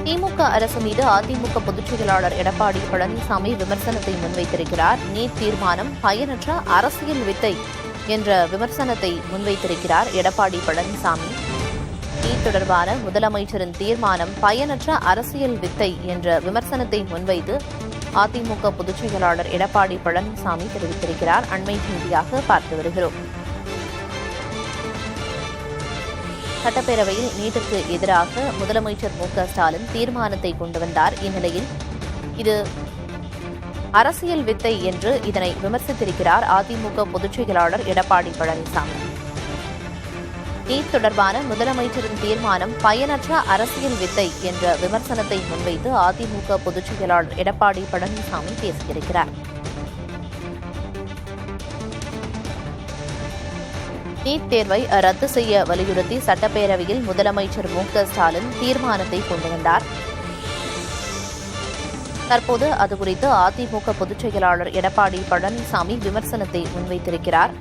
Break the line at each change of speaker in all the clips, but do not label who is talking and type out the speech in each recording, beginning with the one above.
திமுக அரசு மீது அதிமுக பொதுச் செயலாளர் எடப்பாடி பழனிசாமி விமர்சனத்தை முன்வைத்திருக்கிறார். நீட் தீர்மானம் பயனற்ற அரசியல் வித்தை என்ற விமர்சனத்தை முன்வைத்திருக்கிறார் எடப்பாடி பழனிசாமி. நீட் தொடர்பான முதலமைச்சரின் தீர்மானம் பயனற்ற அரசியல் வித்தை என்ற விமர்சனத்தை முன்வைத்து அதிமுக பொதுச் செயலாளர் எடப்பாடி பழனிசாமி தெரிவித்திருக்கிறார். அண்மை செய்தியாக பார்த்து வருகிறோம். சட்டப்பேரவையில் நீட்டுக்கு எதிராக முதலமைச்சர் மு.க.ஸ்டாலின் தீர்மானத்தை கொண்டு வந்தார். இந்நிலையில் இது அரசியல் வித்தை என்று இதனை விமர்சித்திருக்கிறார் அதிமுக பொதுச் செயலாளர் எடப்பாடி பழனிசாமி. நீட் தொடர்பான முதலமைச்சரின் தீர்மானம் பயனற்ற அரசியல் வித்தை என்ற விமர்சனத்தை முன்வைத்து அதிமுக பொதுச் செயலாளர் எடப்பாடி பழனிசாமி பேசியிருக்கிறார். நீட் தேர்வை ரத்து செய்ய வலியுறுத்தி சட்டப்பேரவையில் முதலமைச்சர் மு.க.ஸ்டாலின் தீர்மானத்தை கொண்டு வந்தார். தற்போது அதுகுறித்து அதிமுக பொதுச் செயலாளர் எடப்பாடி பழனிசாமி விமர்சனத்தை முன்வைத்திருக்கிறார்.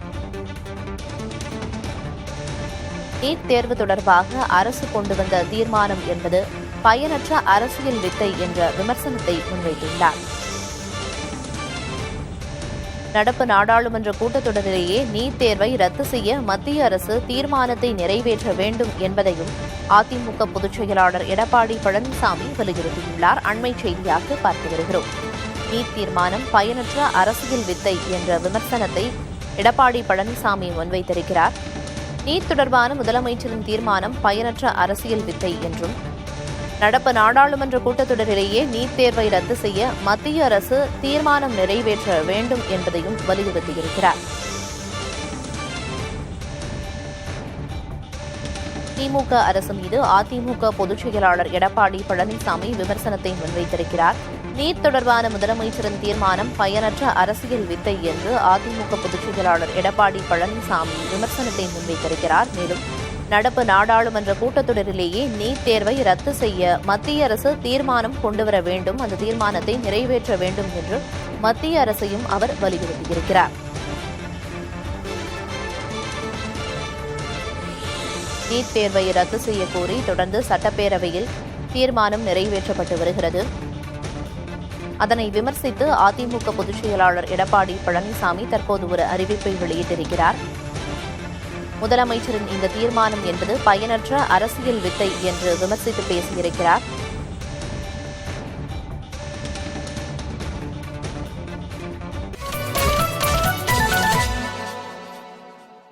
நீட் தேர்வு தொடர்பாக அரசு கொண்டு வந்த தீர்மானம் என்பது பயனற்ற அரசியல் வித்தை என்ற விமர்சனத்தை முன்வைத்துள்ளார். நடப்பு நாடாளுமன்ற கூட்டத்தொடரிலேயே நீட் தேர்வை ரத்து செய்ய மத்திய அரசு தீர்மானத்தை நிறைவேற்ற வேண்டும் என்பதையும் அதிமுக பொதுச் செயலாளர் எடப்பாடி பழனிசாமி வலியுறுத்தியுள்ளார். அண்மை செய்தியாக பார்த்து வருகிறோம். நீட் தீர்மானம் பயனற்ற அரசியல் வித்தை என்ற விமர்சனத்தை எடப்பாடி பழனிசாமி முன்வைத்திருக்கிறார். நீட் தொடர்பான முதலமைச்சரின் தீர்மானம் பயனற்ற அரசியல் வித்தை என்றும் நடப்பு நாடாளுமன்ற கூட்டத்தொடரிலேயே நீட் தேர்வை ரத்து செய்ய மத்திய அரசு தீர்மானம் நிறைவேற்ற வேண்டும் என்பதையும் வலியுறுத்தியிருக்கிறார். திமுக அரசு மீது அதிமுக பொதுச் செயலாளர் எடப்பாடி பழனிசாமி விமர்சனத்தை முன்வைத்திருக்கிறார். நீட் தொடர்பான முதலமைச்சரின் தீர்மானம் பயனற்ற அரசியல் வித்தை என்று அதிமுக பொதுச் செயலாளர் எடப்பாடி பழனிசாமி விமர்சனத்தை முன்வைத்திருக்கிறார். மேலும் நடப்பு நாடாளுமன்ற கூட்டத்தொடரிலேயே நீட் தேர்வை ரத்து செய்ய மத்திய அரசு தீர்மானம் கொண்டுவர வேண்டும், அந்த தீர்மானத்தை நிறைவேற்ற வேண்டும் என்று மத்திய அரசையும் அவர் வலியுறுத்தியிருக்கிறார். நீட் தேர்வை ரத்து செய்ய கோரி தொடர்ந்து சட்டப்பேரவையில் தீர்மானம் நிறைவேற்றப்பட்டு வருகிறது. அதனை விமர்சித்து அதிமுக பொதுச் செயலாளர் எடப்பாடி பழனிசாமி தற்போது ஒரு அறிவிப்பை வெளியிட்டிருக்கிறார். முதலமைச்சரின் இந்த தீர்மானம் என்பது பயனற்ற அரசியல் வித்தை என்று விமர்சித்து பேசியிருக்கிறார்.